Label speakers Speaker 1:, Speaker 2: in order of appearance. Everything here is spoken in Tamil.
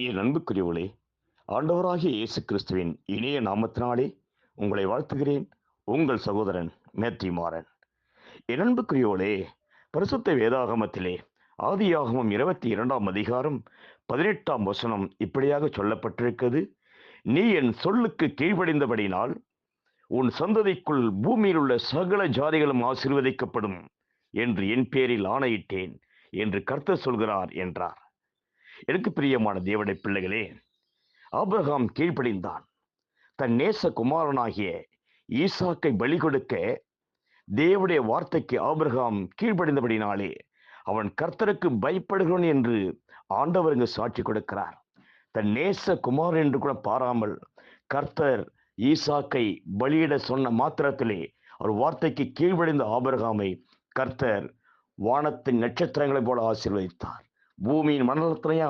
Speaker 1: என் அன்புக்குரியவர்களே, ஆண்டவராகிய இயேசு கிறிஸ்துவின் இனிய நாமத்தினாலே உங்களை வாழ்த்துகிறேன். உங்கள் சகோதரன் மேத்யூ மாறன். என் அன்புக்குரியவர்களே, பரிசுத்த வேதாகமத்திலே ஆதியாகமம் 22ஆம் அதிகாரம் 18ஆம் வசனம் இப்படியாக சொல்லப்பட்டிருக்கிறது. நீ என் சொல்லுக்கு கீழ்ப்படிந்தபடினால் உன் சந்ததிக்குள் பூமியில் உள்ள சகல ஜாதிகளும் ஆசீர்வதிக்கப்படும் என்று என் பேரில் ஆணையிட்டேன் என்று கர்த்தர் சொல்கிறார் என்றார். எனக்கு பிரியமான தேவனுடைய பிள்ளைகளே, ஆபிரகாம் கீழ்ப்படிந்தான். தன் நேச குமாரனாகிய ஈசாக்கை பலி கொடுக்க தேவனுடைய வார்த்தைக்கு ஆபிரகாம் கீழ்ப்படிந்தபடினாலே அவன் கர்த்தருக்கு பயப்படுகிறவன் என்று ஆண்டவர் இங்கு சாட்சி கொடுக்கிறார். தன் நேச குமாரன் என்று கூட பாராமல் கர்த்தர் ஈசாக்கை பலியிட சொன்ன மாத்திரத்திலே அவர் வார்த்தைக்கு கீழ்ப்படிந்த ஆபிரகாமை கர்த்தர் வானத்தின் நட்சத்திரங்களைப் போல ஆசீர்வதித்தார். பூமியின் மண்டலத்திலேயே